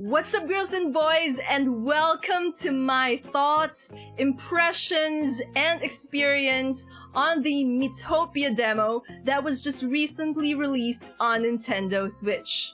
What's up, girls and boys, and welcome to my thoughts, impressions, and experience on the Miitopia demo that was just recently released on Nintendo Switch.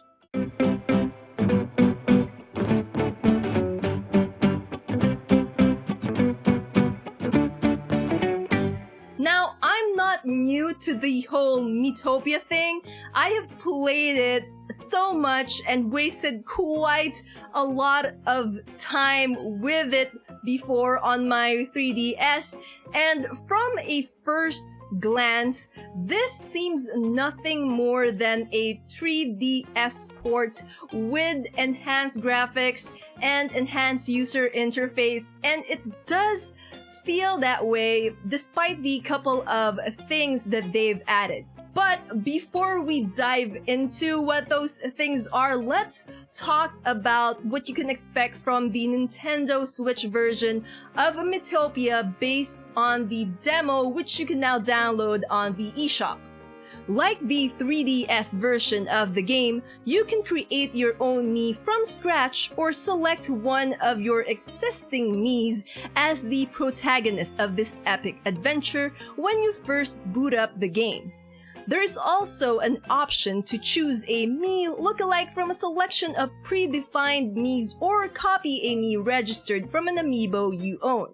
Now, I'm not new to the whole Miitopia thing. I have played it so much and wasted quite a lot of time with it before on my 3DS, and from a first glance, this seems nothing more than a 3DS port with enhanced graphics and enhanced user interface, and it does feel that way despite the couple of things that they've added. But before we dive into what those things are, let's talk about what you can expect from the Nintendo Switch version of Miitopia based on the demo, which you can now download on the eShop. Like the 3DS version of the game, you can create your own Mii from scratch or select one of your existing Miis as the protagonist of this epic adventure when you first boot up the game. There is also an option to choose a Mii lookalike from a selection of predefined Miis or copy a Mii registered from an amiibo you own.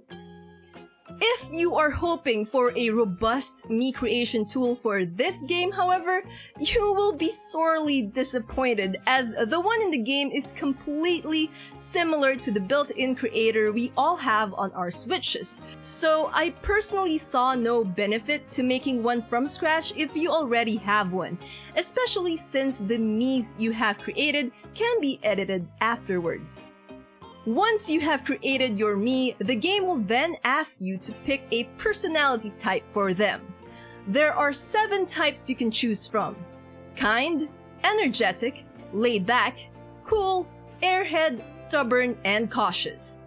If you are hoping for a robust Mii creation tool for this game, however, you will be sorely disappointed, as the one in the game is completely similar to the built-in creator we all have on our Switches. So I personally saw no benefit to making one from scratch if you already have one, especially since the Miis you have created can be edited afterwards. Once you have created your Mii, the game will then ask you to pick a personality type for them. There are 7 types you can choose from: kind, energetic, laid back, cool, airhead, stubborn, and cautious.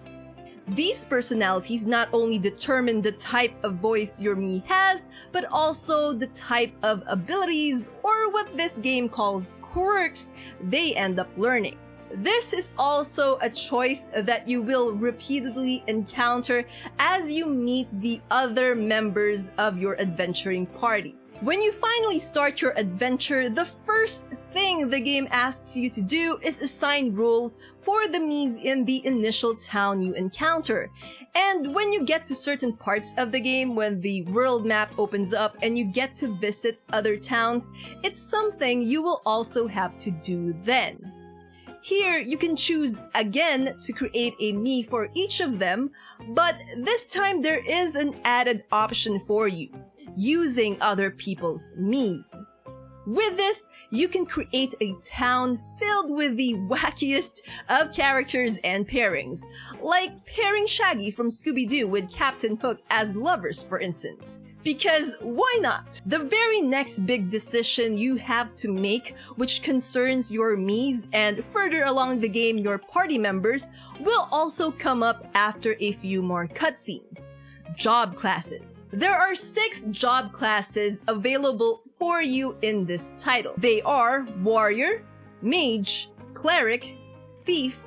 These personalities not only determine the type of voice your Mii has, but also the type of abilities, or what this game calls quirks, they end up learning. This is also a choice that you will repeatedly encounter as you meet the other members of your adventuring party. When you finally start your adventure, the first thing the game asks you to do is assign roles for the Miis in the initial town you encounter. And when you get to certain parts of the game, when the world map opens up and you get to visit other towns, it's something you will also have to do then. Here, you can choose again to create a Mii for each of them, but this time there is an added option for you: using other people's Miis. With this, you can create a town filled with the wackiest of characters and pairings, like pairing Shaggy from Scooby-Doo with Captain Hook as lovers, for instance. Because why not? The very next big decision you have to make, which concerns your Miis and further along the game your party members, will also come up after a few more cutscenes. Job classes. There are 6 job classes available for you in this title. They are Warrior, Mage, Cleric, Thief,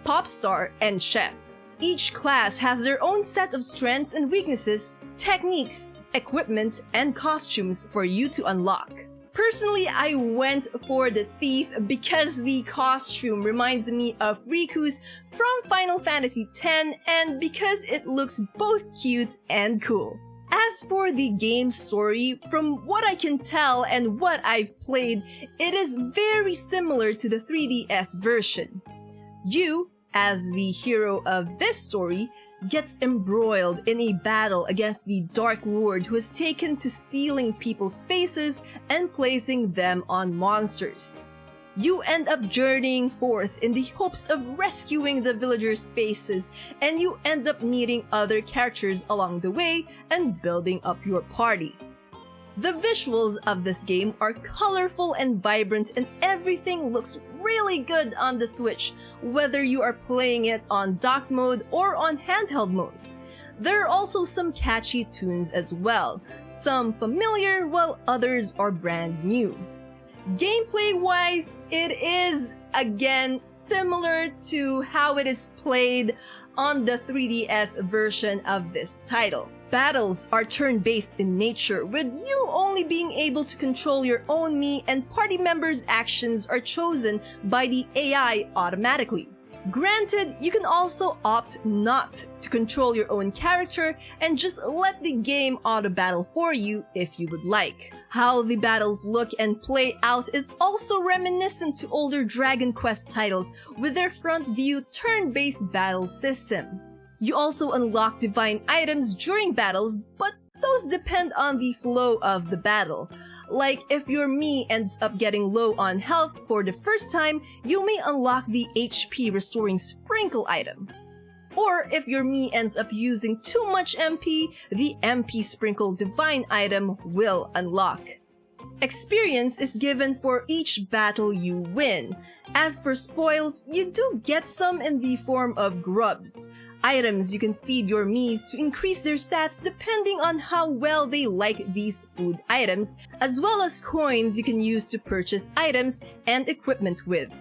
Pop Star, and Chef. Each class has their own set of strengths and weaknesses, techniques, equipment, and costumes for you to unlock. Personally, I went for the Thief because the costume reminds me of Riku's from Final Fantasy X, and because it looks both cute and cool. As for the game story, from what I can tell and what I've played, it is very similar to the 3DS version. You, as the hero of this story, gets embroiled in a battle against the Dark Lord, who has taken to stealing people's faces and placing them on monsters. You end up journeying forth in the hopes of rescuing the villagers' faces, and you end up meeting other characters along the way and building up your party. The visuals of this game are colorful and vibrant, and everything looks really good on the Switch, whether you are playing it on dock mode or on handheld mode. There are also some catchy tunes as well, some familiar while others are brand new. Gameplay-wise, it is again, similar to how it is played on the 3DS version of this title. Battles are turn-based in nature, with you only being able to control your own Mii, and party members' actions are chosen by the AI automatically. Granted, you can also opt not to control your own character and just let the game auto-battle for you if you would like. How the battles look and play out is also reminiscent to older Dragon Quest titles with their front-view turn-based battle system. You also unlock divine items during battles, but those depend on the flow of the battle. Like, if your Mii ends up getting low on health for the first time, you may unlock the HP restoring sprinkle item. Or if your Mii ends up using too much MP, the MP sprinkle divine item will unlock. Experience is given for each battle you win. As for spoils, you do get some in the form of grubs. Items you can feed your Miis to increase their stats depending on how well they like these food items, as well as coins you can use to purchase items and equipment with.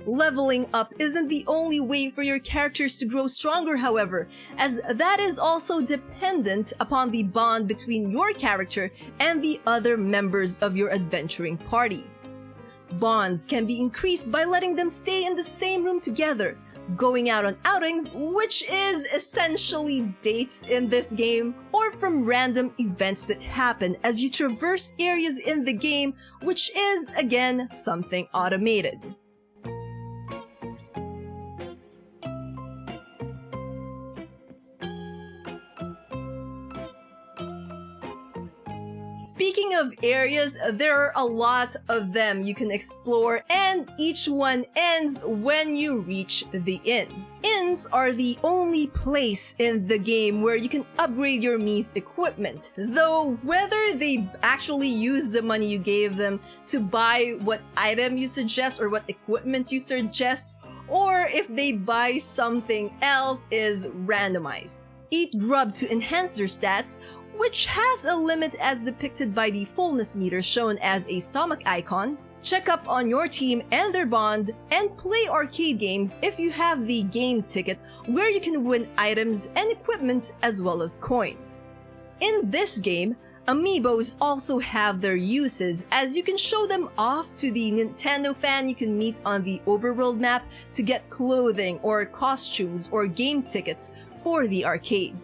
Leveling up isn't the only way for your characters to grow stronger, however, as that is also dependent upon the bond between your character and the other members of your adventuring party. Bonds can be increased by letting them stay in the same room together, going out on outings, which is essentially dates in this game, or from random events that happen as you traverse areas in the game, which is, again, something automated. Speaking of areas, there are a lot of them you can explore, and each one ends when you reach the inn. Inns are the only place in the game where you can upgrade your Mii's equipment, though whether they actually use the money you gave them to buy what item you suggest or what equipment you suggest, or if they buy something else is randomized. Eat grub to enhance their stats, which has a limit as depicted by the fullness meter shown as a stomach icon. Check up on your team and their bond, and play arcade games if you have the game ticket, where you can win items and equipment as well as coins. In this game, amiibos also have their uses, as you can show them off to the Nintendo fan you can meet on the overworld map to get clothing or costumes or game tickets for the arcade.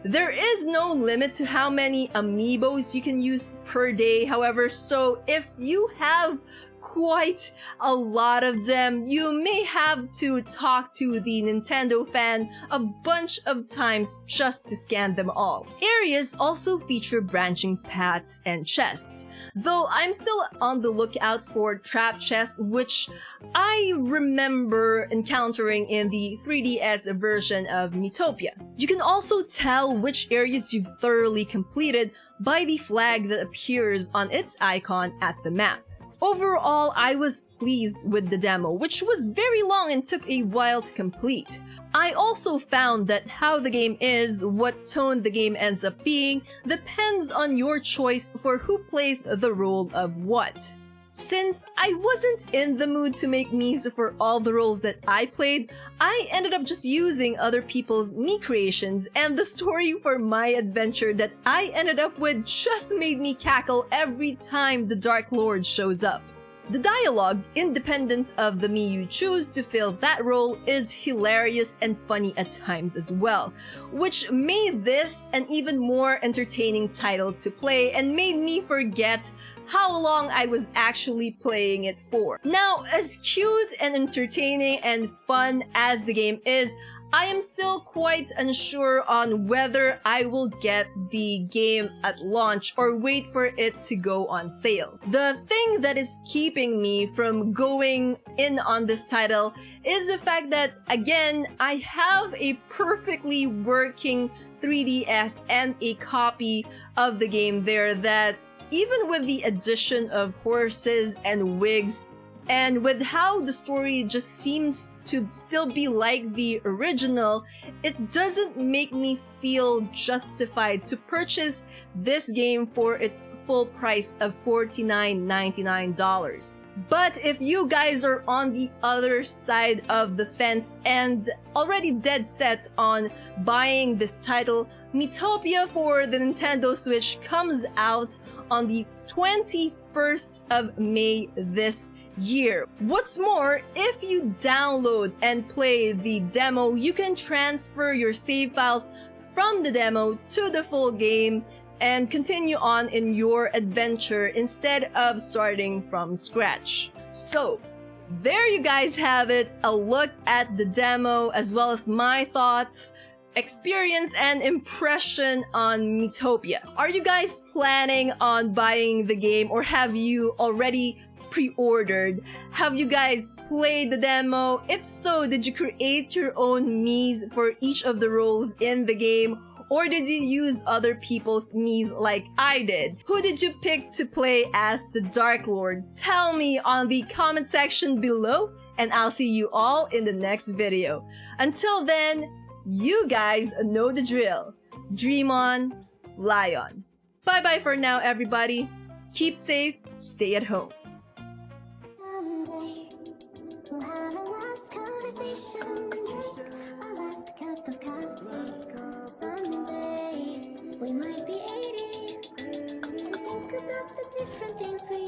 There is no limit to how many amiibos you can use per day, however, so if you have quite a lot of them, you may have to talk to the Nintendo fan a bunch of times just to scan them all. Areas also feature branching paths and chests, though I'm still on the lookout for trap chests, which I remember encountering in the 3DS version of Miitopia. You can also tell which areas you've thoroughly completed by the flag that appears on its icon at the map. Overall, I was pleased with the demo, which was very long and took a while to complete. I also found that how the game is, what tone the game ends up being, depends on your choice for who plays the role of what. Since I wasn't in the mood to make Miis for all the roles that I played, I ended up just using other people's Mii creations, and the story for my adventure that I ended up with just made me cackle every time the Dark Lord shows up. The dialogue, independent of the Mii you choose to fill that role, is hilarious and funny at times as well, which made this an even more entertaining title to play and made me forget how long I was actually playing it for. Now, as cute and entertaining and fun as the game is, I am still quite unsure on whether I will get the game at launch or wait for it to go on sale. The thing that is keeping me from going in on this title is the fact that, again, I have a perfectly working 3DS and a copy of the game there that, even with the addition of horses and wigs, And with how the story just seems to still be like the original, it doesn't make me feel justified to purchase this game for its full price of $49.99. But if you guys are on the other side of the fence and already dead set on buying this title, Miitopia for the Nintendo Switch comes out on the 21st of May this year. What's more, if you download and play the demo, you can transfer your save files from the demo to the full game and continue on in your adventure instead of starting from scratch. So, there you guys have it, a look at the demo as well as my thoughts, experience, and impression on Miitopia. Are you guys planning on buying the game, or have you already pre-ordered? Have you guys played the demo? If so, did you create your own Miis for each of the roles in the game? Or did you use other people's Miis like I did? Who did you pick to play as the Dark Lord? Tell me on the comment section below, and I'll see you all in the next video. Until then, you guys know the drill. Dream on, fly on. Bye bye for now, everybody. Keep safe, stay at home. Someday we'll have a last conversation, our last cup of coffee. Someday we might be 80 and think about the different things we